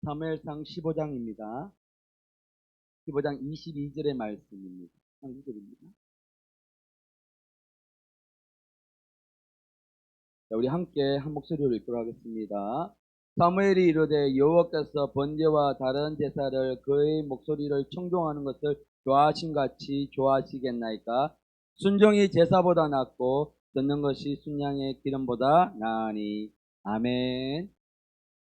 사무엘상 15장입니다. 15장 22절의 말씀입니다. 한구절입니다. 자, 우리 함께 한 목소리로 읽도록 하겠습니다. 사무엘이 이르되 여호와께서 번제와 다른 제사를 그의 목소리를 청종하는 것을 좋아하심같이 좋아하시겠나이까? 순종이 제사보다 낫고 듣는 것이 순양의 기름보다 나으니. 아멘.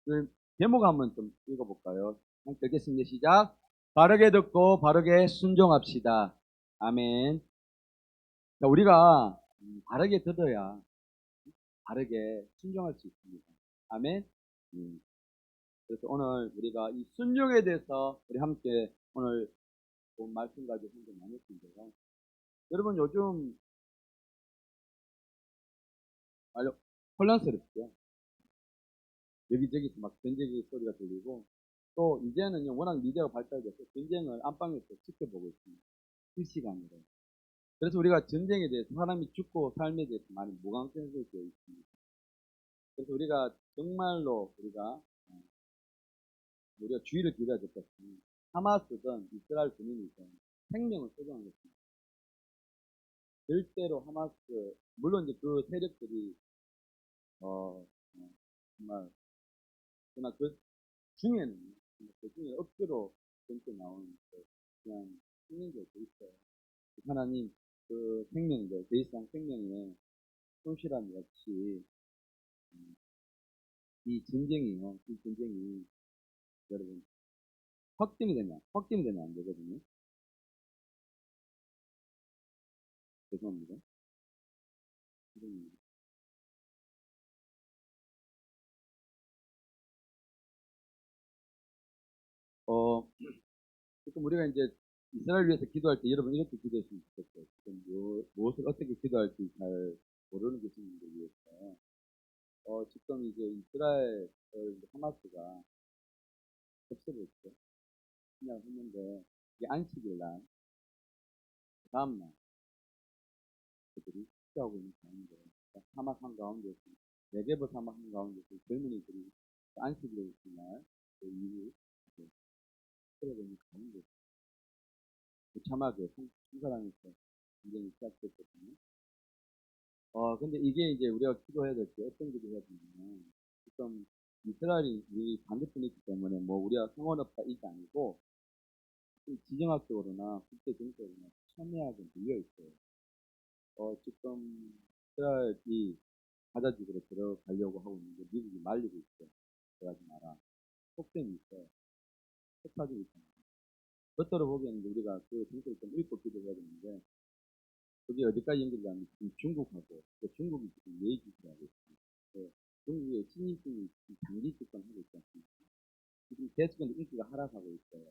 그 제목 한번 좀 읽어볼까요? 함께 읽겠습니다. 시작. 바르게 듣고 바르게 순종합시다. 아멘. 자, 우리가 바르게 들어야 바르게 순종할 수 있습니다. 아멘. 그래서 오늘 우리가 이 순종에 대해서 우리 함께 오늘 본 말씀 가지고 한번 나눴는데요. 여러분 요즘 아주 혼란스럽죠. 여기저기서 막 전쟁의 소리가 들리고 또 이제는요 워낙 미디어가 발달돼서 전쟁을 안방에서 지켜보고 있습니다. 실시간으로. 그래서 우리가 전쟁에 대해서 사람이 죽고 삶에 대해서 많이 무관심하게 되어 있습니다. 그래서 우리가 정말로 우리가 주의를 기울여야 될 것 같습니다. 하마스든 이스라엘 군인이든 생명을 소중한 것입니다. 절대로 하마스 물론 이제 그 세력들이 정말 그러나 그 중에는 그 중에 억지로 전체 나오는 그냥 생명들도 있어요. 하나님 그 생명들 더 이상 생명에 손실함이 없이 이 전쟁이요. 이 전쟁이 여러분 확정이 되면 안 되거든요. 죄송합니다. 지금 우리가 이제 이스라엘 위해서 기도할 때 여러분 이렇게 기도했으면 좋겠어요. 지금 무엇을 어떻게 기도할지 잘 모르는 계신분들 위해서 지금 이제 이스라엘 하마스가 접속을 했죠. 그냥 했는데 이게 안식일 날, 그 다음날 그들이 취하고 있는 가운데 사막 한가운데서 네게버 사막 한가운데서 젊은이들이 안식일을 날 그 이후 끌어고 있는 가운데 참하게 순사랑에서 전쟁이 시작됐거든요. 근데 이게 이제 우리가 기도해야 될 게 어떤 기도해야 되냐면, 지금 이스라엘이 우리 반대편에 있기 때문에 뭐 우리가 상관없다 이게 아니고, 지정학적으로나 국제 정세로나 첨예하게 밀려 있어요. 지금 이스라엘이 가자지구로 들어가려고 하고 있는데 미국이 말리고 있어요. 들어가지 마라. 속셈이 있어요. 속사정이 있어요. 겉으로 보기에는 우리가 그 정세를 좀 읽고 기도해야 되는데, 그게 어디까지 연결되냐면 지금 중국하고 중국이 지금 예의주시를 하고 있습니다. 중국의 시진핑이 장기 집권하고 있지 않습니까? 지금 계속해서 인기가 하락하고 있어요.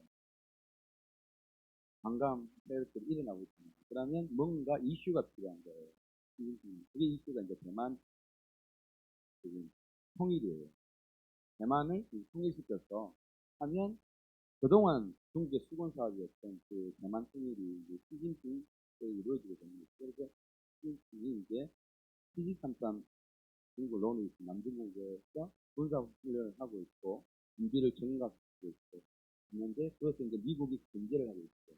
반감 세력들이 일어나고 있습니다. 그러면 뭔가 이슈가 필요한 거예요. 그게 이슈가 이제 대만 지금 통일이에요. 대만을 통일시켜서 하면 그동안 중국의 수군 사업이었던 그 대만 통일이 이제 시진핑 때 이루어지게 됩니다. 그래서 시진핑이 이제 7.33 중국 론이 남중국에서 군사훈련을 하고 있고 인비를 정각하고 있고 있는데 그것을 이제 미국이 견제를 하고 있어요.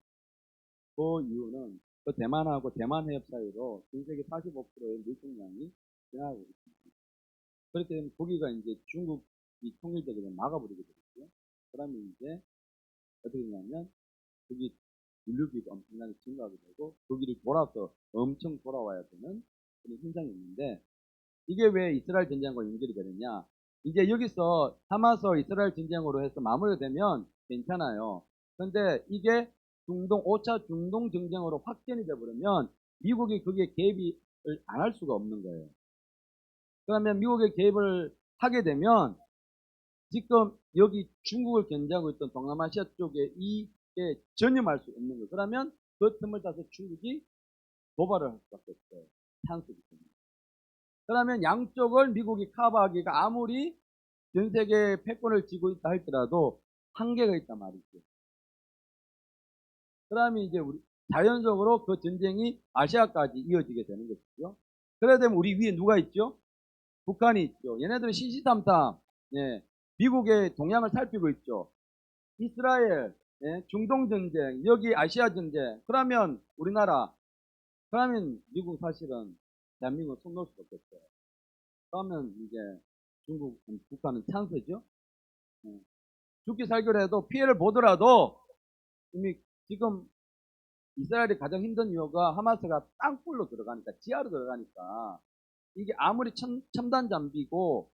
그 이유는 그 대만하고 대만 해협 사이로 전 세계 45%의 물동량이 지나가고 있습니다. 그렇게 되면 거기가 이제 중국이 통일되게 되면 막아버리게 되겠죠. 그러면 이제 어떻게 되냐면 거기 물류비가 엄청나게 증가하게 되고 거기를 돌아서 엄청 돌아와야 되는 그런 현상이 있는데, 이게 왜 이스라엘 전쟁과 연결이 되느냐? 이제 여기서 하마스 이스라엘 전쟁으로 해서 마무리가 되면 괜찮아요. 그런데 이게 5차 중동 전쟁으로 확전이 되버리면 미국이 거기에 개입을 안 할 수가 없는 거예요. 그러면 미국의 개입을 하게 되면 지금 여기 중국을 견제하고 있던 동남아시아 쪽에 이게 전념할 수 없는 거예요. 그러면 그 틈을 타서 중국이 도발을 할 수밖에 없어요. 찬스기 때문에. 그러면 양쪽을 미국이 커버하기가 아무리 전 세계 패권을 쥐고 있다 할지라도 한계가 있단 말이죠. 그러면 이제 우리 자연적으로 그 전쟁이 아시아까지 이어지게 되는 것이죠. 그래야 되면 우리 위에 누가 있죠? 북한이 있죠. 얘네들은 시시탐탐, 예, 미국의 동향을 살피고 있죠. 이스라엘, 예, 중동 전쟁, 여기 아시아 전쟁. 그러면 우리나라, 그러면 미국 사실은 대한민국 손 놓을 수 없겠어요. 그러면 이제 중국 국가는 찬스죠. 예. 죽기 살기로 해도 피해를 보더라도 이미 지금 이스라엘이 가장 힘든 이유가 하마스가 땅굴로 들어가니까, 지하로 들어가니까, 이게 아무리 첨단 장비고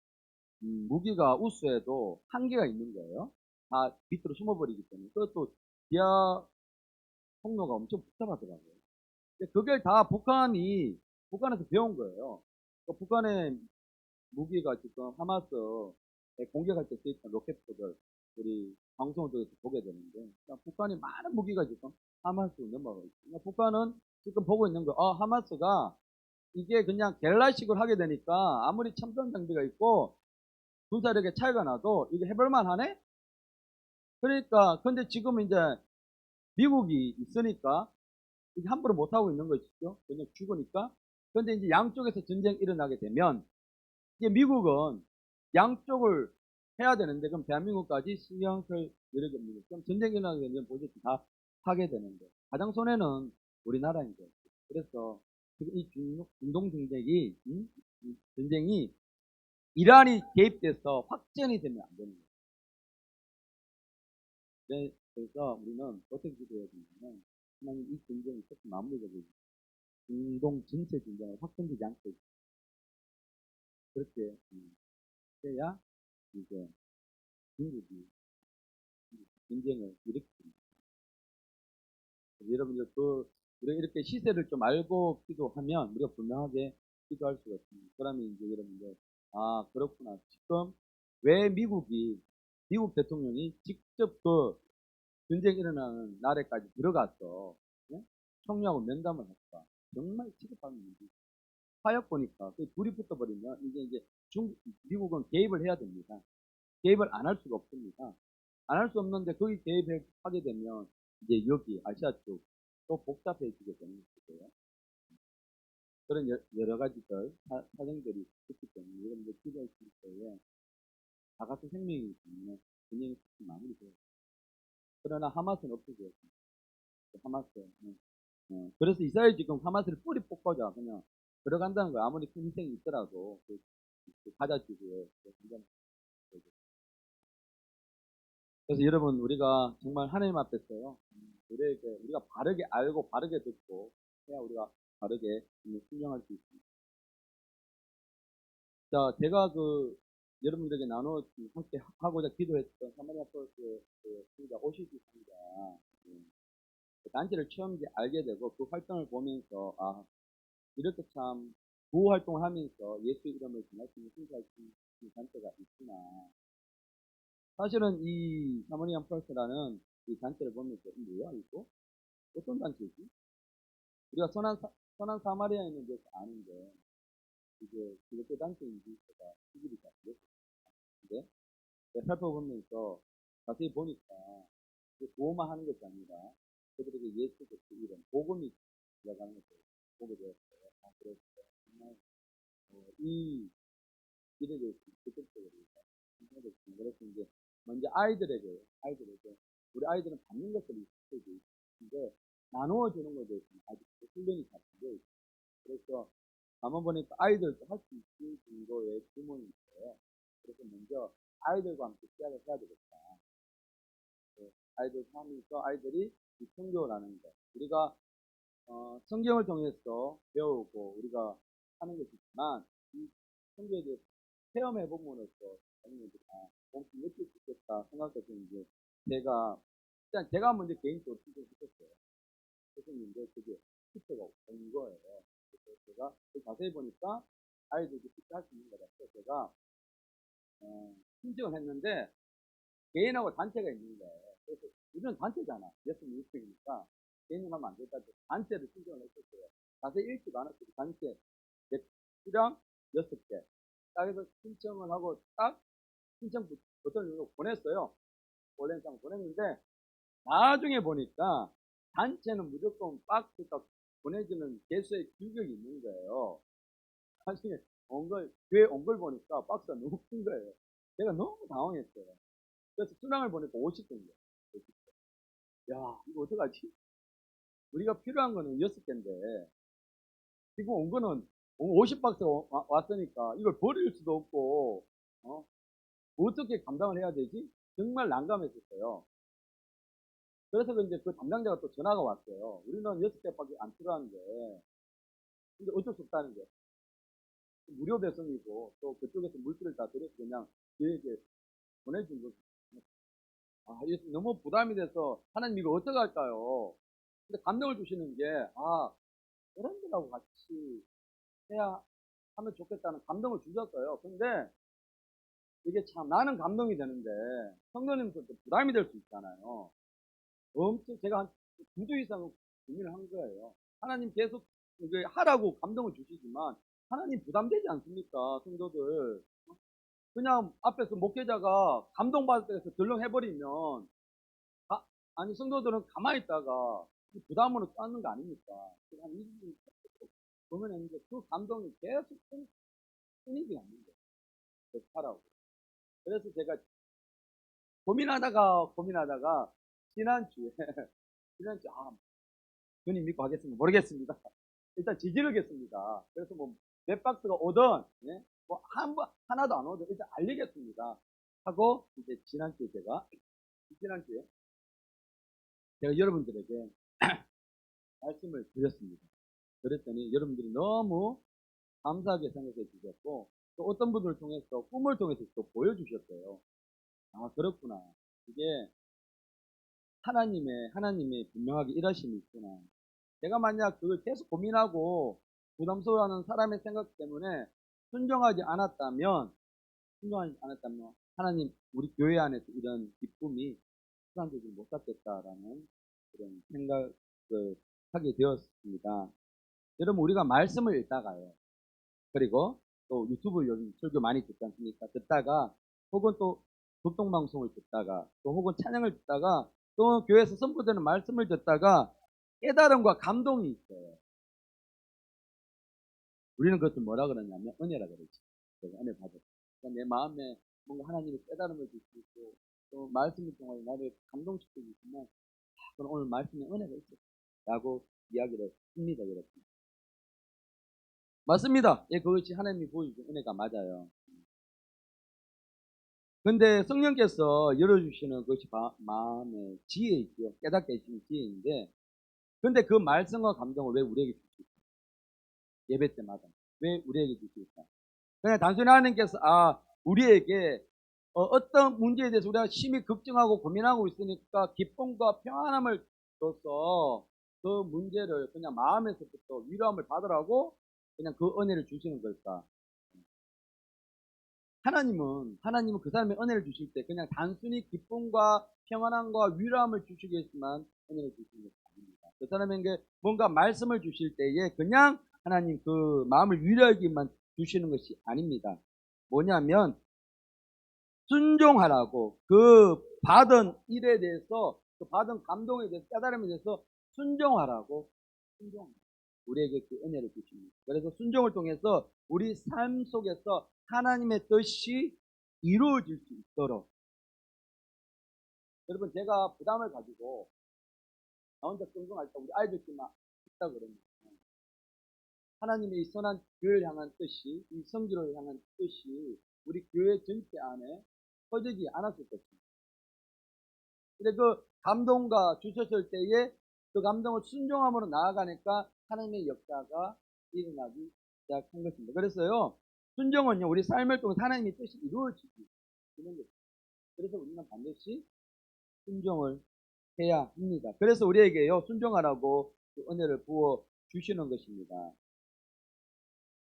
무기가 우수해도 한계가 있는 거예요. 다 밑으로 숨어버리기 때문에. 그것도 지하 통로가 엄청 복잡하더라고요. 근데 그걸 다 북한에서 배운 거예요. 그러니까 북한의 무기가 지금 하마스에 공격할 때 쓰였던 로켓포들, 우리 방송을 통해서 보게 되는데, 그러니까 북한이 많은 무기가 지금 하마스로 넘어가고 있어요. 그러니까 북한은 지금 보고 있는 거, 하마스가 이게 그냥 겔라식으로 하게 되니까 아무리 첨단 장비가 있고 군사력의 차이가 나도 이게 해볼만 하네? 그러니까, 근데 지금 이제 미국이 있으니까 이게 함부로 못하고 있는 것이죠. 그냥 죽으니까. 근데 이제 양쪽에서 전쟁이 일어나게 되면, 이제 미국은 양쪽을 해야 되는데, 그럼 대한민국까지 신경 쓸 여력이 없는 거죠. 그럼 전쟁이 일어나게 되면 보시지 다 하게 되는데, 가장 손해는 우리나라인 거예요. 그래서 지금 이 중동 전쟁이 이란이 개입돼서 확전이 되면 안 되는 거예요. 네, 그래서 우리는 어떻게 기도해야 되냐면, 하나님 이 전쟁이 꼭 마무리되고 중동 전체 전쟁을 확전되지 않게 그렇게 해야 이제 중국이 전쟁을 일으킵니다. 여러분들 우리가 이렇게 시세를 좀 알고 기도하면 우리가 분명하게 기도할 수가 있습니다. 그러면 이제 여러분들, 그렇구나. 지금 왜 미국 대통령이 직접 그 전쟁 일어나는 날에까지 들어가서, 예? 총리하고 면담을 했다. 정말 취급하는 일이. 타협 보니까 그 둘이 붙어버리면 이제 미국은 개입을 해야 됩니다. 개입을 안 할 수가 없습니다. 안 할 수 없는데 거기 개입하게 되면 이제 여기 아시아 쪽 또 복잡해지게 되는 거예요. 그런 여러 가지들 사정들이 있기 때문에 여러분들 기도하실 때에 다 같은 생명이기 때문에 분명히 마무리돼요. 그러나 하마스는 없어졌습니다. 하마스. 그래서 이스라엘 지금 하마스를 뿌리 뽑고자 그냥 들어간다는 거예요. 아무리 큰 희생이 있더라도 그 가자 지구에. 그래서 여러분 우리가 정말 하나님 앞에서요. 우리가 바르게 알고 바르게 듣고 해야 우리가 바르게 순종할 수 있습니다. 자, 제가 여러분들에게 나눠 함께 하고자 기도했던 사마리아 버스 성자 오시기 성자 그 단체를 처음 이제 알게 되고 그 활동을 보면서 이렇게 참 구호 활동을 하면서 예수 이름을 전할 수 있는 성자 단체가 있구나. 사실은 이 사모니안 펄스라는 이 단체를 보면서 뭐야 이거? 어떤 단체지? 우리가 선한 사마리아인에 대해서 아는데 이게 기독교 단체인지 제가 시기를 잘 모르겠는데 살펴보면서 자세히 보니까 구호만 하는 것이 아니라 그들에게 예수 그리스도 이름 복음이 들어가는 것을 보게 되었어요. 그래서 정말 이 일에 대해서 적극적으로 생각을 했습니다. 그래서 이제 먼저 아이들에게 우리 아이들은 받는 것들이 있는데 나누어 주는 것에 대해서는 아직 훈련이 잘 안 되어 있어요. 그래서 가만 보니까 아이들도 할 수 있을 정도의 규모인 거예요. 그래서 먼저 아이들과 함께 시작을 해야 되겠다. 아이들 하면서 아이들이 이 성경을 것. 우리가 성경을 통해서 배우고 우리가 하는 것이 있지만 이 성경에 대해서 체험해 보면서 자기네들아 몸소 느낄 수 있겠다 생각해서 이제 일단 제가 먼저 개인적으로 시도했었어요. 했었는데 그게 실패가 없는 거예요. 그래서 제가 자세히 보니까 아이들이 쉽게 할 수 있는 것 같아서 제가 신청을 했는데 개인하고 단체가 있는 거예요. 그래서 우리는 단체잖아. 예수님 일등이니까 개인은 하면 안 된다. 단체를 신청을 했었어요. 자세히 읽지도 않았어요. 단체 100명 6개. 딱 해서 신청을 하고 딱 신청 버튼을 보냈어요. 온라인상 보냈는데 나중에 보니까 단체는 무조건 박스가 보내주는 개수의 규격이 있는 거예요. 나중에 교회 온 걸 보니까 박스가 너무 큰 거예요. 제가 너무 당황했어요. 그래서 순항을 보니까 50개인 거예요. 야, 이거 어떡하지? 우리가 필요한 거는 6개인데, 지금 온 거는 50박스 왔으니까 이걸 버릴 수도 없고, 어떻게 감당을 해야 되지? 정말 난감했었어요. 그래서 이제 그 담당자가 또 전화가 왔어요. 우리는 6개밖에 안 필요한데, 근데 어쩔 수 없다는 거예요. 무료 배송이고, 또 그쪽에서 물질을 다 들여서 그냥 저에게 보내준 거죠. 아, 이게 너무 부담이 돼서, 하나님 이거 어떡할까요? 근데 감동을 주시는 게, 아, 여러분들하고 같이 해야 하면 좋겠다는 감동을 주셨어요. 근데 이게 참 나는 감동이 되는데 성도님들도 부담이 될 수 있잖아요. 엄청 제가 한 2주 이상 고민을 한 거예요. 하나님 계속 이게 하라고 감동을 주시지만 하나님 부담되지 않습니까? 성도들. 그냥 앞에서 목회자가 감동받을 때에서 덜렁해버리면 아니 성도들은 가만히 있다가 부담으로 쌓는 거 아닙니까? 한 20분 고민했는데 그 감동이 계속 끊이지 않는 거예요. 계속 하라고. 그래서 제가 고민하다가 지난주에 주님 믿고 하겠습니다. 모르겠습니다. 일단 지지르겠습니다. 그래서 뭐 몇 박스가 오든 예? 뭐 하나도 안 오든 일단 알리겠습니다. 하고 이제 지난주에 제가 여러분들에게 말씀을 드렸습니다. 그랬더니 여러분들이 너무 감사하게 생각해 주셨고 또 어떤 분들을 통해서 꿈을 통해서 또 보여주셨어요. 아 그렇구나. 이게 하나님의 분명하게 일하심이 있구나. 내가 만약 그걸 계속 고민하고 부담스러워하는 사람의 생각 때문에 순종하지 않았다면 하나님 우리 교회 안에서 이런 기쁨이 수단되지 못했겠다라는 그런 생각을 하게 되었습니다. 여러분 우리가 말씀을 읽다가요. 그리고 또 유튜브 요즘 설교 많이 듣지 않습니까? 듣다가 혹은 또 극동방송을 듣다가 또 혹은 찬양을 듣다가 또 교회에서 선포되는 말씀을 듣다가 깨달음과 감동이 있어요. 우리는 그것을 뭐라 그러냐면 은혜라 그러지. 내가 은혜 받았어. 그러니까 내 마음에 뭔가 하나님의 깨달음을 주시고 또 말씀을 통해 나를 감동시키고 있지만 그럼 오늘 말씀에 은혜가 있어. 라고 이야기를 합니다. 여러분. 맞습니다. 예, 그것이 하나님이 보여주신 은혜가 맞아요. 근데 성령께서 열어주시는 그것이 마음의 지혜이죠. 깨닫게 해주시는 지혜인데 근데 그 말씀과 감동을 왜 우리에게 주실까? 예배 때마다. 왜 우리에게 주실까? 그냥 단순히 하나님께서, 우리에게 어떤 문제에 대해서 우리가 심히 걱정하고 고민하고 있으니까 기쁨과 평안함을 줘서 그 문제를 그냥 마음에서부터 위로함을 받으라고 그냥 그 은혜를 주시는 걸까? 하나님은 그 사람의 은혜를 주실 때 그냥 단순히 기쁨과 평안함과 위로함을 주시기 위해서만 은혜를 주시는 것이 아닙니다. 그 사람에게 뭔가 말씀을 주실 때에 그냥 하나님 그 마음을 위로하기만 주시는 것이 아닙니다. 뭐냐면 순종하라고 그 받은 일에 대해서 그 받은 감동에 대해서 깨달음에 대해서 순종하라고 우리에게 그 은혜를 주십니다. 그래서 순종을 통해서 우리 삶 속에서 하나님의 뜻이 이루어질 수 있도록 여러분 제가 부담을 가지고 나 혼자 순종할 때 우리 아이들끼리만 있다 그러면 하나님의 이 선한 교회를 향한 뜻이 이 성기를 향한 뜻이 우리 교회 전체 안에 퍼지지 않았을 것입니다. 근데 그 감동과 주셨을 때에 그 감동을 순종함으로 나아가니까 하나님의 역사가 일어나기 시작한 것입니다. 그래서요, 순종은요, 우리 삶을 통해서 하나님의 뜻이 이루어지기 되는 것입니다. 그래서 우리는 반드시 순종을 해야 합니다. 그래서 우리에게요, 순종하라고 그 은혜를 부어 주시는 것입니다.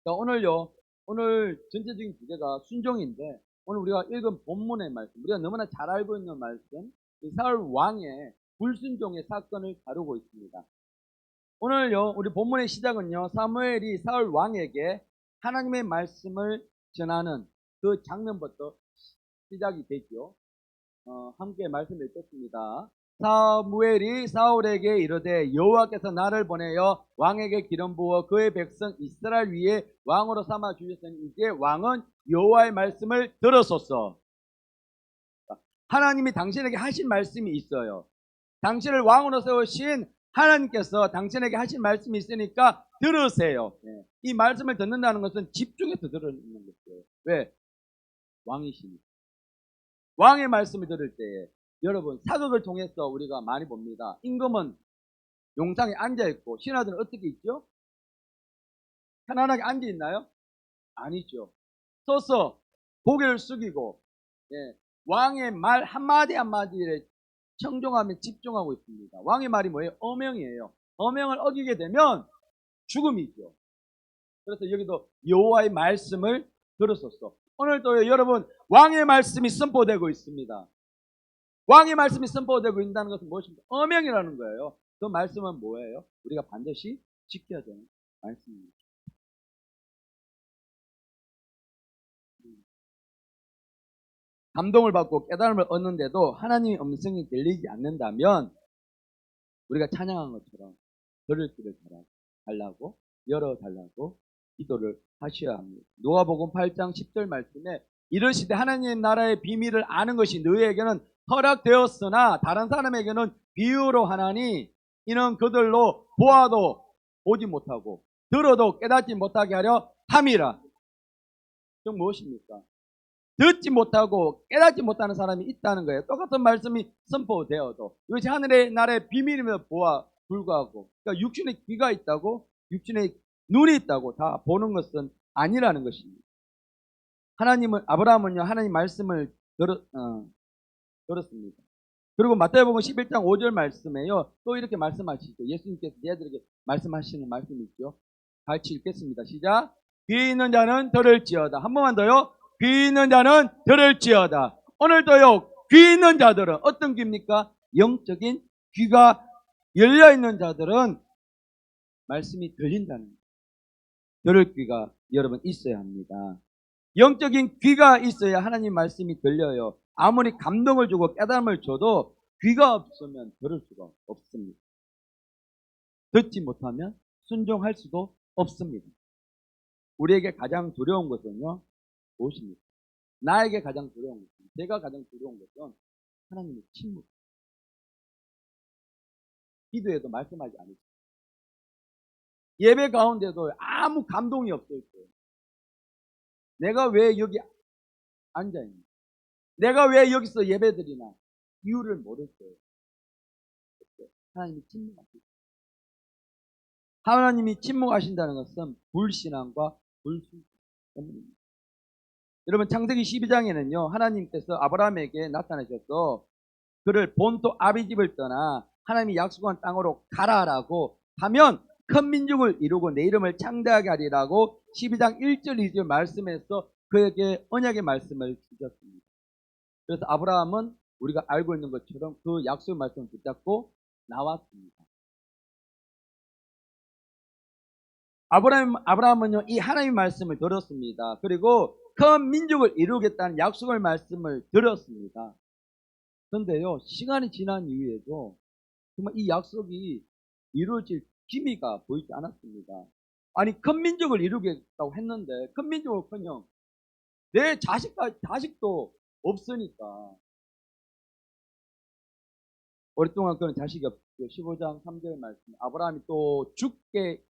자, 오늘 전체적인 주제가 순종인데, 오늘 우리가 읽은 본문의 말씀, 우리가 너무나 잘 알고 있는 말씀, 사울 왕의 불순종의 사건을 다루고 있습니다. 오늘요, 우리 본문의 시작은요, 사무엘이 사울 왕에게 하나님의 말씀을 전하는 그 장면부터 시작이 되죠. 함께 말씀을 읽겠습니다. 사무엘이 사울에게 이르되 여호와께서 나를 보내어 왕에게 기름 부어 그의 백성 이스라엘 위에 왕으로 삼아 주셨으니 이제 왕은 여호와의 말씀을 들었소서. 하나님이 당신에게 하신 말씀이 있어요. 당신을 왕으로 세우신 하나님께서 당신에게 하신 말씀이 있으니까 들으세요. 이 말씀을 듣는다는 것은 집중해서 들으는 것이에요. 왜? 왕이시니까. 왕의 말씀을 들을 때에 여러분 사극을 통해서 우리가 많이 봅니다. 임금은 용상에 앉아있고 신하들은 어떻게 있죠? 편안하게 앉아있나요? 아니죠. 서서 고개를 숙이고 왕의 말 한마디 한마디에 청종하며 집중하고 있습니다. 왕의 말이 뭐예요? 어명이에요. 어명을 어기게 되면 죽음이죠. 그래서 여기도 여호와의 말씀을 들었었어. 오늘도 여러분 왕의 말씀이 선포되고 있습니다. 왕의 말씀이 선포되고 있다는 것은 무엇입니까? 어명이라는 거예요. 그 말씀은 뭐예요? 우리가 반드시 지켜야 되는 말씀입니다. 감동을 받고 깨달음을 얻는데도 하나님의 음성이 들리지 않는다면 우리가 찬양한 것처럼 들을 길을 달라고 열어달라고 기도를 하셔야 합니다. 누가복음 8장 10절 말씀에 이르시되 하나님의 나라의 비밀을 아는 것이 너희에게는 허락되었으나 다른 사람에게는 비유로 하나니 이는 그들로 보아도 보지 못하고 들어도 깨닫지 못하게 하려 함이라. 즉 무엇입니까? 듣지 못하고 깨닫지 못하는 사람이 있다는 거예요. 똑같은 말씀이 선포되어도 이것이 하늘의 나라의 비밀임에도 불구하고 그러니까 육신의 귀가 있다고 육신의 눈이 있다고 다 보는 것은 아니라는 것입니다. 아브라함은요 하나님 말씀을 들었습니다. 그리고 마태복음 11장 5절 말씀에요 또 이렇게 말씀하시죠. 예수님께서 얘들에게 말씀하시는 말씀이 있죠. 같이 읽겠습니다. 시작. 귀 있는 자는 들을지어다. 한 번만 더요. 귀 있는 자는 들을지어다. 오늘도요 귀 있는 자들은 어떤 귀입니까? 영적인 귀가 열려있는 자들은 말씀이 들린다는 거예요. 들을 귀가 여러분 있어야 합니다. 영적인 귀가 있어야 하나님 말씀이 들려요. 아무리 감동을 주고 깨달음을 줘도 귀가 없으면 들을 수가 없습니다. 듣지 못하면 순종할 수도 없습니다. 우리에게 가장 두려운 것은요 무엇입니까? 나에게 가장 두려운 것은 제가 가장 두려운 것은 하나님의 침묵. 기도에도 말씀하지 않으시고 예배 가운데도 아무 감동이 없을 거예요. 내가 왜 여기 앉아있나? 내가 왜 여기서 예배드리나? 이유를 모를 거예요. 하나님이 침묵하시고 하나님이 침묵하신다는 것은 불신앙과 불순종 때문입니다. 여러분 창세기 12장에는요 하나님께서 아브라함에게 나타나셔서 그를 본토 아비집을 떠나 하나님이 약속한 땅으로 가라라고 하면 큰 민족을 이루고 내 이름을 창대하게 하리라고 12장 1절 2절 말씀에서 그에게 언약의 말씀을 주셨습니다. 그래서 아브라함은 우리가 알고 있는 것처럼 그 약속의 말씀을 붙잡고 나왔습니다. 아브라함은요 이 하나님의 말씀을 들었습니다. 그리고 큰 민족을 이루겠다는 약속의 말씀을 들었습니다. 그런데요 시간이 지난 이후에도 정말 이 약속이 이루어질 기미가 보이지 않았습니다. 아니 큰 민족을 이루겠다고 했는데 큰 민족을커녕 내 자식도 없으니까 오랫동안 그런 자식이 없죠. 15장 3절 말씀 아브라함이 또 죽게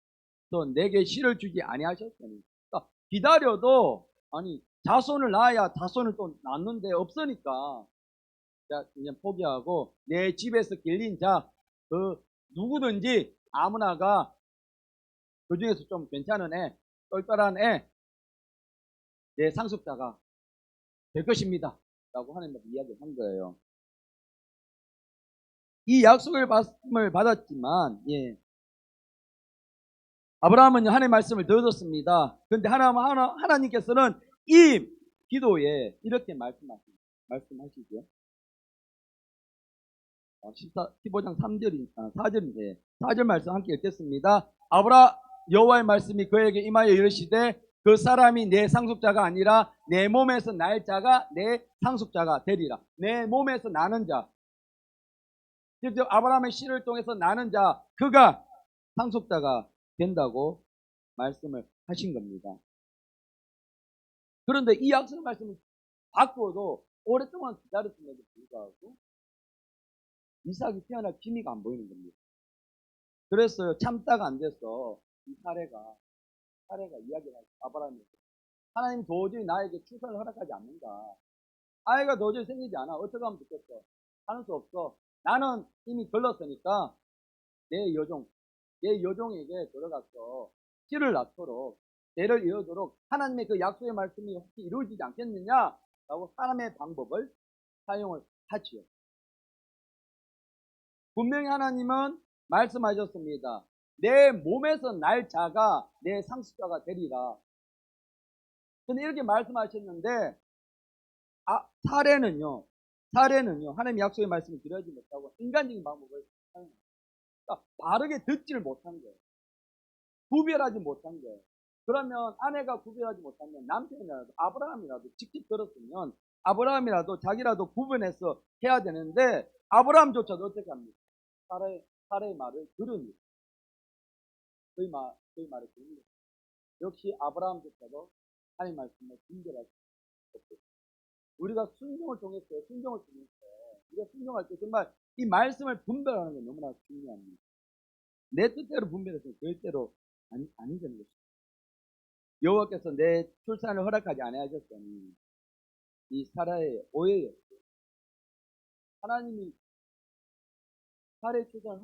또 내게 씨를 주지 아니하셨더니 그러니까 기다려도 아니 자손을 낳아야 자손을 또 낳는데 없으니까 자 그냥 포기하고 내 집에서 길린 자 그 누구든지 아무나가 그 중에서 좀 괜찮은 애 똘똘한 애 내 상속자가 될 것입니다 라고 하나님께서 이야기한 거예요. 이 약속을 받았지만 아브라함은 하나님의 말씀을 들었습니다. 그런데 하나님께서는 이 기도에 이렇게 말씀하시죠. 15장 4절 말씀 함께 읽겠습니다. 여호와의 말씀이 그에게 임하여 이르시되 그 사람이 내 상속자가 아니라 내 몸에서 날 자가 내 상속자가 되리라. 내 몸에서 나는 자, 직접 아브라함의 씨를 통해서 나는 자, 그가 상속자가 된다고 말씀을 하신 겁니다. 그런데 이 약속의 말씀을 바꾸어도 오랫동안 기다렸음에도 불구하고 이삭이 태어날 기미가 안 보이는 겁니다. 그래서 참다가 안 돼서 이 사례가 이야기를 하죠. 아브라함에게 하나님 도저히 나에게 출산을 허락하지 않는다. 아이가 도저히 생기지 않아. 어떻게 하면 좋겠어? 하는 수 없어. 나는 이미 걸렀으니까 내 여종, 내 여종에게 들어가서 씨를 낳도록 대를 이어도록 하나님의 그 약속의 말씀이 혹시 이루어지지 않겠느냐? 라고 사람의 방법을 사용을 하지요. 분명히 하나님은 말씀하셨습니다. 내 몸에서 날 자가 내 상속자가 되리라. 근데 이렇게 말씀하셨는데 사례는요 하나님 약속의 말씀을 드려야지 못하고 인간적인 방법을 사용합니다. 그러니까 바르게 듣지를 못한 거예요. 구별하지 못한 거예요. 그러면 아내가 구별하지 못하면 남편이라도 아브라함이라도 직접 들었으면 아브라함이라도 자기라도 구분해서 해야 되는데 아브라함조차도 어떻게 합니까? 사례의 말을 들으니까 그의 말을 들으니까 역시 아브라함조차도 하나님 말씀을 분별할 수 없고 우리가 순종을 통해서 우리가 순종할 때 정말 이 말씀을 분별하는 게 너무나 중요합니다. 내 뜻대로 분별해서 절대로 아니 되는 것입니다. 여호와께서 내 출산을 허락하지 아니하셨더니 이 사라의 오해였어요. 하나님이 사라의 출산을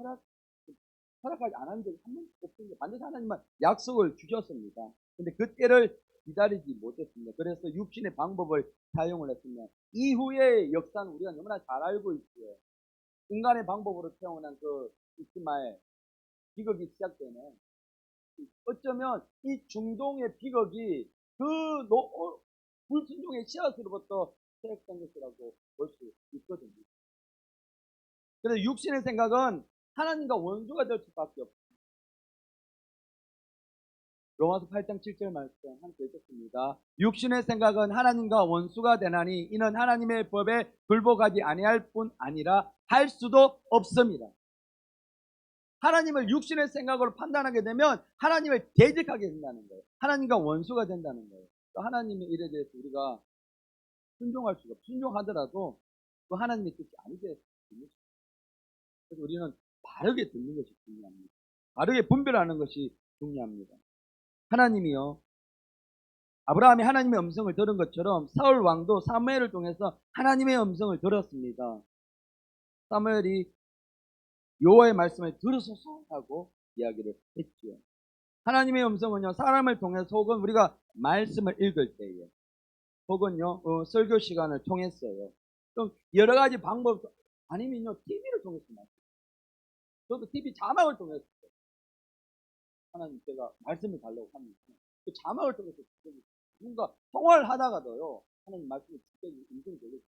허락하지 않은 적이 한 번도 없습니다. 반드시 하나님은 약속을 주셨습니다. 근데 그때를 기다리지 못했습니다. 그래서 육신의 방법을 사용을 했습니다. 이후의 역사는 우리가 너무나 잘 알고 있고요. 인간의 방법으로 태어난 그 이스마엘 비극이 시작되는 어쩌면 이 중동의 비극이 그 불순종의 씨앗으로부터 시작된 것이라고 볼 수 있거든요. 그래서 육신의 생각은 하나님과 원수가 될 수밖에 없습니다. 로마서 8장 7절 말씀 함께 읽겠습니다. 육신의 생각은 하나님과 원수가 되나니 이는 하나님의 법에 굴복하지 아니할 뿐 아니라 할 수도 없습니다. 하나님을 육신의 생각으로 판단하게 되면 하나님을 대적하게 된다는 거예요. 하나님과 원수가 된다는 거예요. 하나님의 일에 대해서 우리가 순종할 수가 없어요. 순종하더라도 그 하나님의 뜻이 아니게 됩니다. 그래서 우리는 바르게 듣는 것이 중요합니다. 바르게 분별하는 것이 중요합니다. 하나님이요. 아브라함이 하나님의 음성을 들은 것처럼 사울 왕도 사무엘을 통해서 하나님의 음성을 들었습니다. 사무엘이 여호와의 말씀을 들으소서 하고 이야기를 했지요. 하나님의 음성은요 사람을 통해서 혹은 우리가 말씀을 읽을 때에 혹은요 설교 시간을 통했어요. 또 여러 가지 방법 아니면요 TV를 통해서 저도 TV 자막을 통해서 하나님 제가 말씀을 달라고 합니다. 그 자막을 통해서 누군가 통화를 하다가도요 하나님 말씀을 직접 인정되겠죠.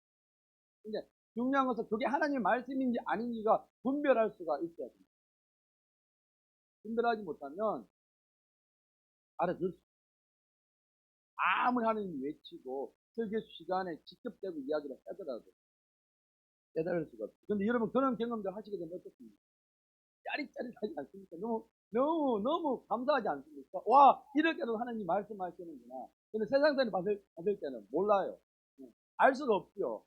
근데 중요한 것은 그게 하나님의 말씀인지 아닌지가 분별할 수가 있어야 됩니다. 분별하지 못하면 알아들 수 아무리 하나님이 외치고 설교 시간에 직접 대고 이야기를 하더라도 깨달을 수가 없어요. 그런데 여러분 그런 경험들 하시게 되면 어떻습니까? 짜릿짜릿하지 않습니까? 너무 감사하지 않습니까? 와 이렇게도 하나님 말씀하시는구나. 근데 세상 사람이 받을 때는 몰라요. 알 수가 없죠.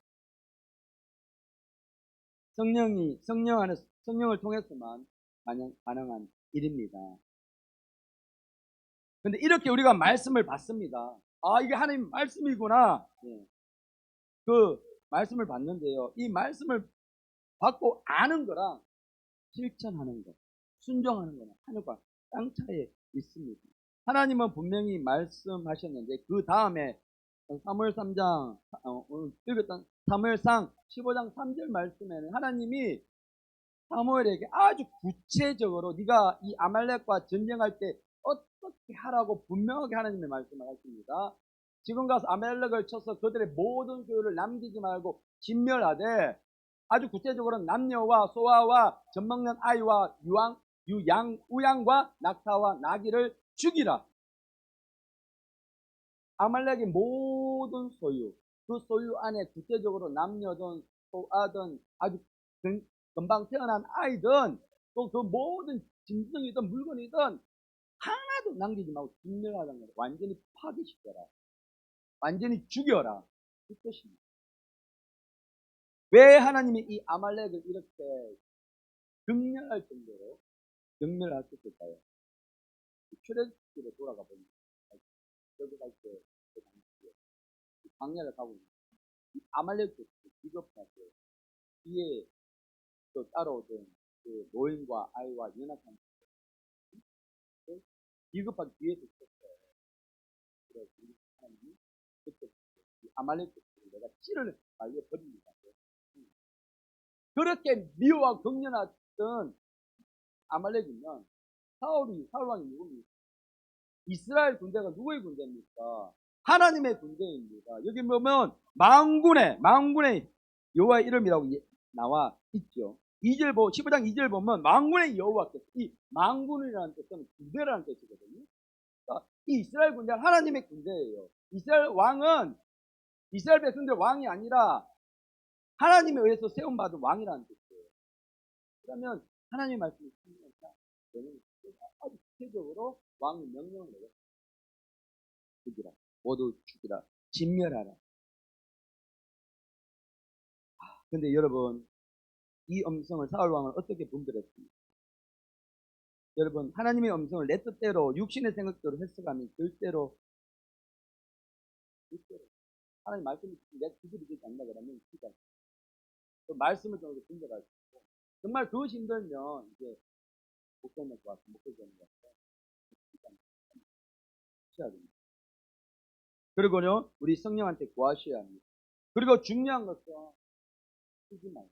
성령을 통해서만 가능한 일입니다. 근데 이렇게 우리가 말씀을 받습니다. 아 이게 하나님 말씀이구나. 그 말씀을 받는데요. 이 말씀을 받고 아는 거랑 실천하는 것, 순종하는 거는 하늘과 땅 차이에 있습니다. 하나님은 분명히 말씀하셨는데 그 다음에 사무엘 3장 오늘 읽었던 사무엘상 15장 3절 말씀에는 하나님이 사무엘에게 아주 구체적으로 네가 이 아말렉과 전쟁할 때 어떻게 하라고 분명하게 하나님의 말씀을 하십니다. 지금 가서 아말렉을 쳐서 그들의 모든 소유를 남기지 말고 진멸하되 아주 구체적으로 남녀와 소아와 젖먹는 아이와 우양과 낙타와 나귀를 죽이라. 아말렉의 모든 소유, 그 소유 안에 구체적으로 남녀든 소아든 아주 금방 태어난 아이든 또 그 모든 짐승이든 물건이든 하나도 남기지 말고 진멸하라는 거예요. 완전히 파괴시켜라. 완전히 죽여라. 그 뜻입니다. 왜 하나님이 이 아말렉을 이렇게 경멸할 정도로 경멸하셨을까요? 출애굽기로 돌아가 보면 여기 갈때 그 당시에 광야를 가고 있는 이 아말렉 비겁하게 뒤에 또 따라오던 그 노인과 아이와 연약한 비겁하게 뒤에서 있었어요. 그래서 하나님이 그때 아말렉 내가 씨를 말려버립니다. 그렇게 미워와 경련했던 아말렉이면 사울 왕이 누굽니까? 이스라엘 군대가 누구의 군대입니까? 하나님의 군대입니다. 여기 보면 망군의 여호와의 이름이라고 나와 있죠. 15장 2절 보면 망군의 여호와께서, 이 망군이라는 뜻은 군대라는 뜻이거든요. 그러니까 이 이스라엘 군대는 하나님의 군대예요. 이스라엘 백성들 왕이 아니라 하나님에 의해서 세움받은 왕이라는 뜻이에요. 그러면 하나님의 말씀이 있으니까 아주 구체적으로 왕이 명령을 내렸어요. 죽이라. 모두 죽이라. 진멸하라. 근데 여러분, 이 음성을 사울왕은 어떻게 분별했습니까? 여러분, 하나님의 음성을 내 뜻대로 육신의 생각대로 해석하면 절대로 하나님 말씀이 내 기술이 되지 않나 그러면 기가 그 말씀을 통해서 분별할 수 있고, 정말 그것이 힘들면 이제 목사님 와서 목사님 와서 해야 됩니다. 그리고요, 우리 성령한테 구하셔야 합니다. 그리고 중요한 것은 쓰지 말고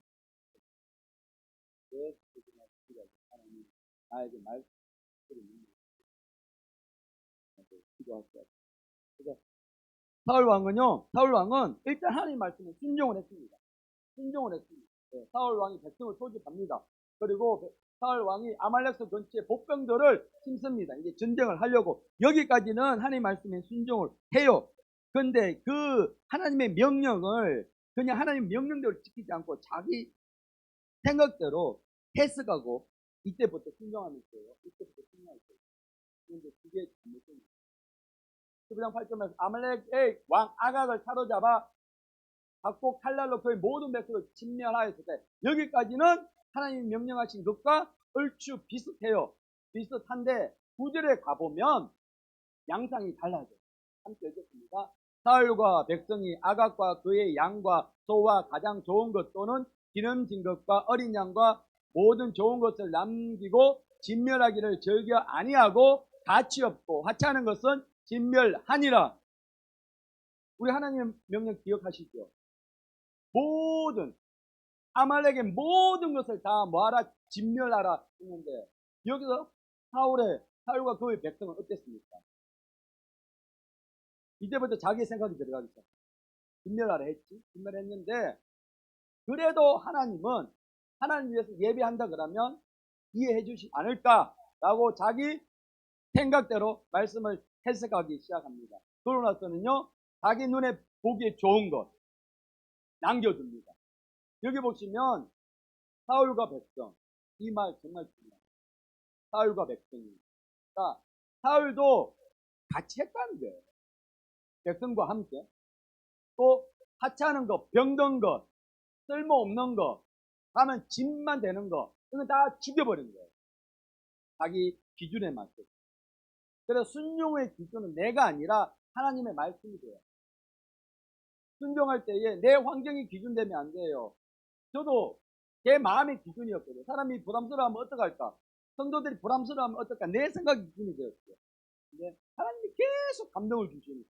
왜 쓰지 말고 하나님 나에게 말씀을 기도하셔야 돼요. 그래서 사울 왕은 일단 하나님 말씀에 순종을 했습니다. 네, 사울 왕이 백성을 소집합니다. 그리고 사울 왕이 아말렉스 전체 복병들을 심습니다. 이제 전쟁을 하려고. 여기까지는 하나님 말씀에 순종을 해요. 근데 그 하나님의 명령을 그냥 하나님 명령대로 지키지 않고 자기 생각대로 해석하고 이때부터 순종하면서요. 그런데 그게 잘못됩니다. 19장 8절에서 아말렉의 왕 아각을 사로잡아 갖고 칼날로 그의 모든 백성을 진멸하였을 때, 여기까지는 하나님이 명령하신 것과 얼추 비슷해요. 비슷한데 9절에 가보면 양상이 달라져요. 함께 읽겠습니다. 사울과 백성이 아각과 그의 양과 소와 가장 좋은 것 또는 기름진 것과 어린 양과 모든 좋은 것을 남기고 진멸하기를 즐겨 아니하고 가치 없고 하찮은 것은 진멸하니라. 우리 하나님 명령 기억하시죠? 모든 아말렉의 모든 것을 다 뭐하라? 진멸하라 했는데, 여기서 사울과 그의 백성은 어땠습니까? 이제부터 자기의 생각이 들어가기 시작합니다. 진멸하라 했지? 진멸했는데, 그래도 하나님은 하나님 위해서 예배한다 그러면 이해해 주시지 않을까라고 자기 생각대로 말씀을 해석하기 시작합니다. 그러고 나서는요, 자기 눈에 보기에 좋은 것 남겨줍니다. 여기 보시면 사울과 백성, 이 말 정말 중요해요. 사울과 백성이. 자, 사울도 같이 했다는 거예요. 백성과 함께. 또 하찮은 것, 병든 것, 쓸모없는 것, 가면 짐만 되는 것, 이건 다 죽여버린 거예요. 자기 기준에 맞게. 그래서 순종의 기준은 내가 아니라 하나님의 말씀이 돼요. 순종할 때에 내 환경이 기준되면 안 돼요. 저도 제 마음의 기준이었거든요. 사람이 부담스러워하면 어떡할까? 성도들이 부담스러워하면 어떨까? 내 생각이 기준이 되었어요. 근데 하나님이 계속 감동을 주시니까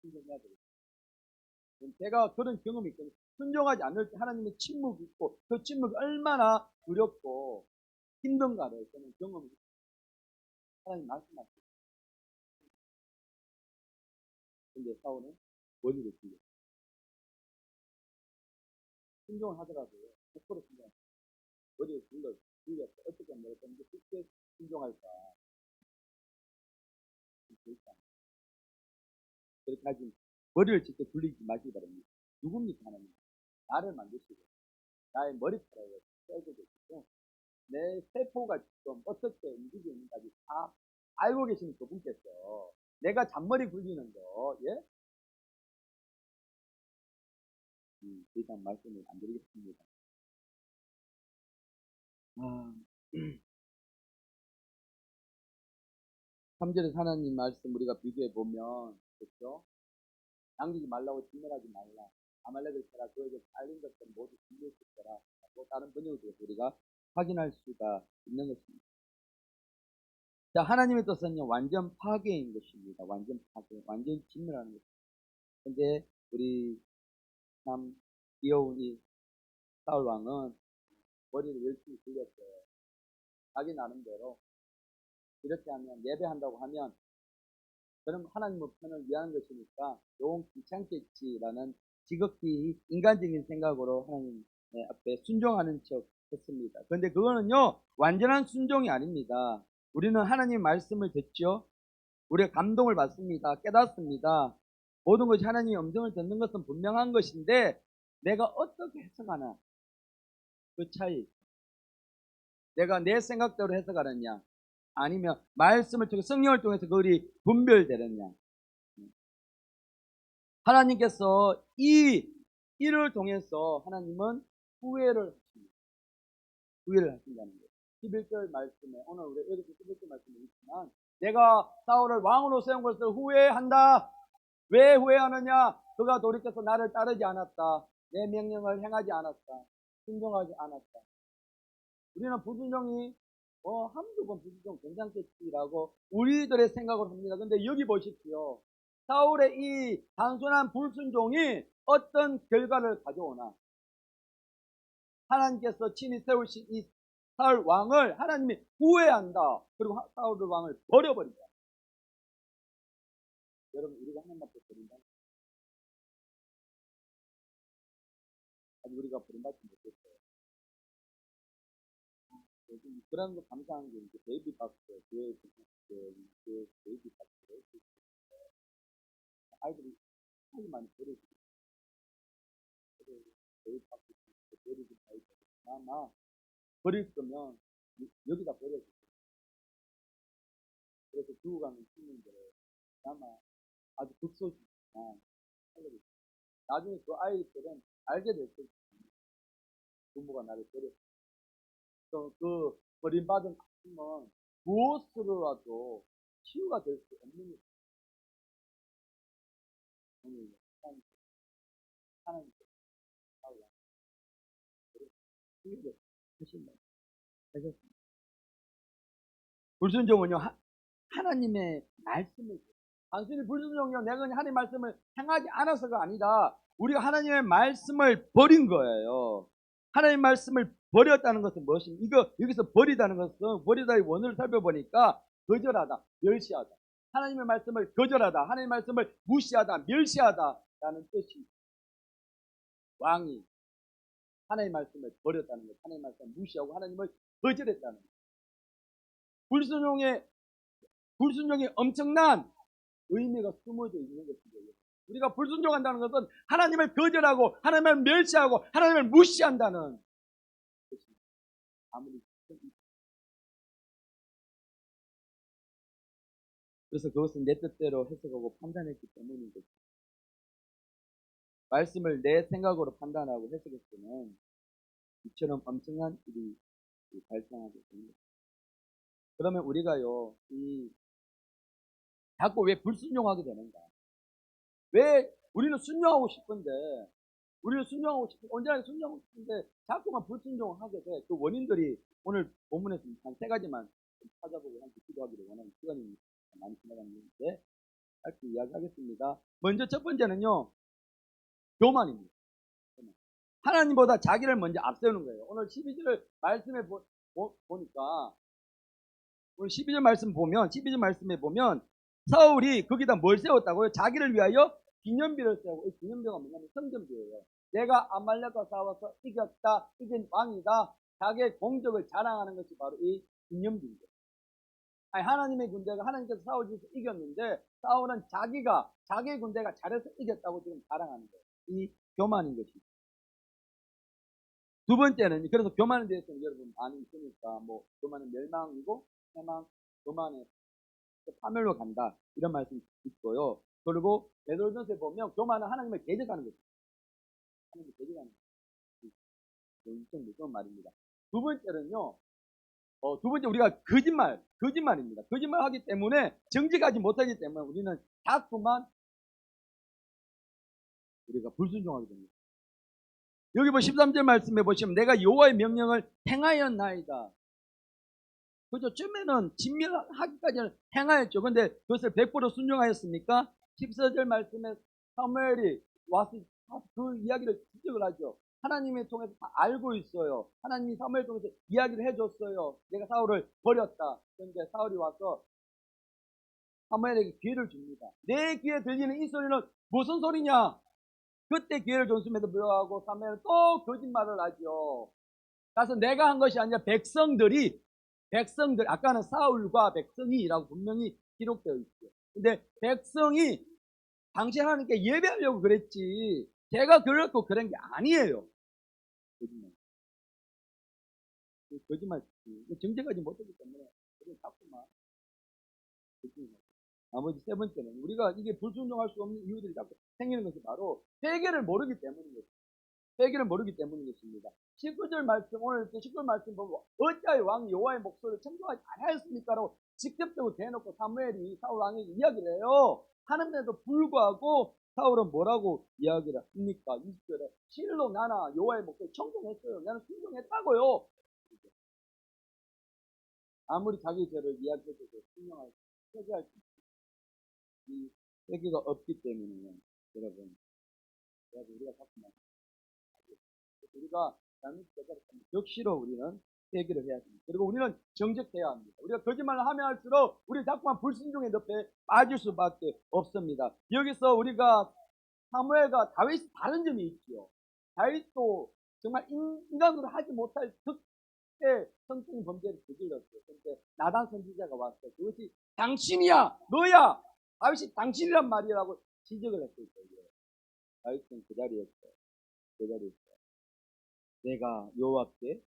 순종해야 되겠어요. 제가 그런 경험이 있거든요. 순종하지 않을 때 하나님의 침묵이 있고 그 침묵이 얼마나 두렵고 힘든가를 저는 경험을 했어요. 하나님 말씀하시죠. 근데 사울은 머리를 들려. 순종을 하더라도요. 100% 순종. 머리를 들렸어. 어떻게 하면 그때 순종할까? 그렇게 하지 머리를 직접 굴리지 마시기 바랍니다. 누굽니까 하나님? 나를 만드시고 나의 머리카락을 떼고 계시고 내 세포가 지금 어떻게 움직이는지 다 알고 계시는 그분께서 내가 잔머리 굴리는 거, 예? 더 이상 말씀을 안 드리겠습니다. 3절에 하나님 말씀 우리가 비교해 보면, 그렇죠? 남기지 말라고 진멸하지 말라. 아말렉을 쳐라. 그에게 딸린 것들 모두 진멸 수 있더라. 또 다른 번역으로 우리가 확인할 수가 있는 것입니다. 자, 하나님의 뜻은요, 완전 파괴인 것입니다. 완전 파괴, 완전 진멸하는 것입니다. 근데 우리 참 귀여운 이 사울 왕은 머리를 열심히 굴렸어요. 자기 나름대로 이렇게 하면, 예배한다고 하면 그럼 하나님의 편을 위하는 것이니까 좀 귀찮겠지라는 지극히 인간적인 생각으로 하나님 앞에 순종하는 척 했습니다. 그런데 그거는요, 완전한 순종이 아닙니다. 우리는 하나님의 말씀을 듣죠. 우리가 감동을 받습니다. 깨닫습니다. 모든 것이 하나님의 음성을 듣는 것은 분명한 것인데, 내가 어떻게 해석하나, 그 차이. 내가 내 생각대로 해석하느냐, 아니면 말씀을 통해 성령을 통해서 그들이 분별되느냐. 하나님께서 이 일을 통해서 하나님은 후회를 하십니다. 후회를 하신다는 거예요. 11절 말씀에, 오늘 우리 여기서 11절 말씀에 있지만, 내가 사울을 왕으로 세운 것을 후회한다. 왜 후회하느냐? 그가 돌이켜서 나를 따르지 않았다. 내 명령을 행하지 않았다. 순종하지 않았다. 우리는 불순종이 한두 번 불순종 괜찮겠지라고 우리들의 생각을 합니다. 근데 여기 보십시오. 사울의 이 단순한 불순종이 어떤 결과를 가져오나, 하나님께서 친히 세우신 이 사울 왕을 하나님이 후회한다. 그리고 사울 왕을 버려버린다. 여러분, 우리가 하나님 앞에 버린다. 아직 우리가 버림받지 못했어요. 요즘 그런 거 감사한 게 이제 베이비 박스, 그 베이비 박스를 아이들이 아주 많이 버려주고, 베이비 박스 버리지 말고, 아마 버릴 거면 여기다 버려주고, 그래서 두고 가는 친구들을 아마 아주 극소수지만 살려주고, 나중에 그 아이들은 알게 될 것입니다. 부모가 나를 버렸어. 그 버림받은 아픔은 무엇으로라도 치유가 될 수 없는 것입니다. 오늘 하나님께서 치유를 하셨습니다. 불순종은요, 하나님의 말씀을, 단순히 불순종이요, 내가 하나님의 말씀을 행하지 않아서가 아니다. 우리가 하나님의 말씀을 버린 거예요. 하나님의 말씀을 버렸다는 것은 무엇입니까? 이거 여기서 버리다는 것은, 버리다의 원어를 살펴보니까 거절하다, 멸시하다. 하나님의 말씀을 거절하다, 하나님의 말씀을 무시하다, 멸시하다라는 뜻이, 왕이 하나님의 말씀을 버렸다는 것, 하나님의 말씀을 무시하고 하나님을 거절했다는 것. 불순종의 엄청난 의미가 숨어져 있는 것입니다. 우리가 불순종한다는 것은 하나님을 거절하고 하나님을 멸시하고 하나님을 무시한다는 것입니다. 아무리 그래서 그것은 내 뜻대로 해석하고 판단했기 때문인 것입니다. 말씀을 내 생각으로 판단하고 해석했을 때는 이처럼 엄청난 일이 발생하게 됩니다. 그러면 우리가요, 자꾸 왜 불순종하게 되는가? 왜 우리는 순종하고 싶은데, 언제나 순종하고 싶은데 자꾸만 불순종하게 돼. 그 원인들이 오늘 본문에서 한 세 가지만 찾아보고 함께 기도하기를 원하는 시간이 많이 지나갔는데 짧게 이야기하겠습니다. 먼저 첫 번째는요, 교만입니다. 하나님보다 자기를 먼저 앞세우는 거예요. 오늘 12절 말씀에 보니까, 오늘 12절 말씀에 보면 사울이 거기다 뭘 세웠다고요? 자기를 위하여 기념비를 세우고, 이 기념비가 뭐냐면 성전비예요. 내가 아말렉과 싸워서 이겼다, 이긴 왕이다, 자기의 공적을 자랑하는 것이 바로 이 기념비입니다. 아니, 하나님의 군대가, 하나님께서 사울에서 이겼는데 사울은 자기의 군대가 잘해서 이겼다고 지금 자랑하는 거예요. 이 교만인 것입니다. 두 번째는, 그래서 교만에 대해서는 여러분 많이 있으니까, 교만은 멸망이고 해망, 교만의 파멸로 간다, 이런 말씀 있고요. 그리고 베드로전서에 보면 교만은 하나님을 대적하는 것입니다. 하나님이 대적하는 일종 무서운 말입니다. 두 번째는요. 두 번째 우리가 거짓말입니다. 거짓말하기 때문에 정직하지 못하기 때문에 우리는 자꾸만 우리가 불순종하게 됩니다. 여기 13절 말씀해 보시면 내가 여호와의 명령을 행하였나이다. 그죠? 처음에는 진멸하기까지는 행하였죠. 근데 그것을 100% 순종하였습니까? 14절 말씀에 사무엘이 와서 그 이야기를 지적을 하죠. 하나님을 통해서 다 알고 있어요. 하나님이 사무엘 통해서 이야기를 해줬어요. 내가 사울을 버렸다. 그런데 사울이 와서 사무엘에게 기회를 줍니다. 내 귀에 들리는 이 소리는 무슨 소리냐? 그때 기회를 줬음에도 불구하고 사무엘은 또 거짓말을 하죠. 그래서 내가 한 것이 아니라 백성들, 아까는 사울과 백성이라고 분명히 기록되어 있죠. 근데 백성이 당신 하나님께 예배하려고 그랬지, 제가 그렇고 그런 게 아니에요. 거짓말. 정죄하지 못하기 때문에 그걸 자꾸만 거짓말. 나머지 세 번째는 우리가 이게 불순종할 수 없는 이유들이 자꾸 생기는 것이 바로 회개를 모르기 때문인 것입니다. 회개를 모르기 때문인 것입니다. 19절 말씀, 오늘 19절 말씀 보면 어찌하여 왕이 여호와의 목소리를 청종하지 아니하였습니까라고 직접적으로 대놓고 사무엘이 사울 왕에게 이야기를 해요. 하는데도 불구하고 사울은 뭐라고 이야기를 합니까? 20절에 실로 나나 여호와의 목소리를 청종했어요. 나는 순종했다고요. 아무리 자기 죄를 이야기해도 순종할 회개할 수 있어요. 이 회개가 없기 때문에요. 여러분 우리가 자꾸만 우리가 역시로 우리는 회개를 해야 됩니다. 그리고 우리는 정직해야 합니다. 우리가 거짓말을 하면 할수록 우리 자꾸만 불순종의 늪에 빠질 수밖에 없습니다. 여기서 우리가 사무엘과 다윗이 다른 점이 있죠. 다윗도 정말 인간으로 하지 못할 특대 성적인 범죄를 저질렀어요. 그런데 나단 선지자가 왔어요. 그것이 당신이야, 너야. 다윗이 당신이란 말이라고 지적을 했을 거예요. 다윗은 그 자리에서 내가 여호와께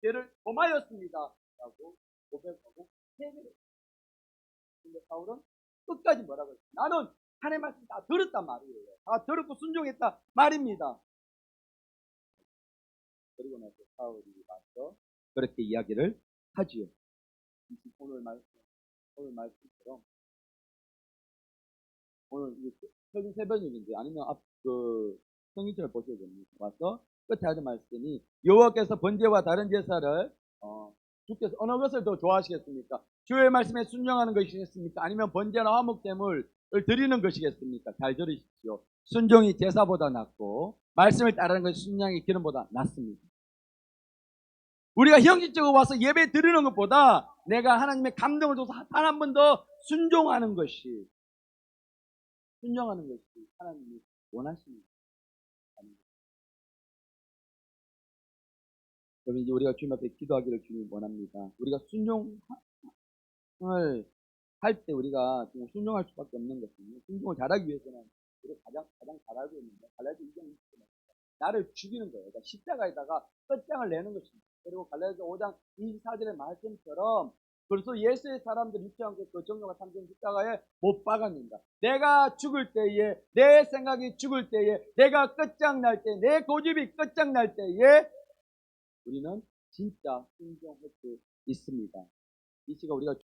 죄를 범하였습니다 라고 고백하고 회개를 했어요. 근데 사울은 끝까지 뭐라고 했어요? 나는 하나님의 말씀 다 들었단 말이에요. 다 들었고 순종했다 말입니다. 그리고 나서 사울이 와서 그렇게 이야기를 하지요. 오늘 말씀처럼 오늘 설교 새벽인지 아니면 성경책을 보셔야 됩니다. 와서 끝에 하는 말씀이 여호와께서 번제와 다른 제사를 주께서 어느 것을 더 좋아하시겠습니까? 주의 말씀에 순종하는 것이겠습니까? 아니면 번제나 화목제물을 드리는 것이겠습니까? 잘 들으십시오. 순종이 제사보다 낫고 말씀을 따르는 것이 순종이 기름보다 낫습니다. 우리가 형식적으로 와서 예배 드리는 것보다 내가 하나님의 감동을 줘서 단 한 번 더 순종하는 것이 하나님이 원하십니다. 그러면 이제 우리가 주님 앞에 기도하기를 주님이 원합니다. 우리가 순종을 할 때 우리가 순종할 수밖에 없는 것은 순종을 잘하기 위해서는 우리가 가장 잘 알고 있는데 갈라디아 2장 20절에 나를 죽이는 거예요. 그러니까 십자가에다가 끝장을 내는 것입니다. 그리고 갈라디아 5장 24절의 말씀처럼 벌써 예수의 사람들 육체함께 그 정령과 삼성 십자가에 못 박았는다. 내가 죽을 때에, 내 생각이 죽을 때에, 내가 끝장날 때, 내 고집이 끝장날 때에 우리는 진짜 순종할 수 있습니다. 이 시간 우리가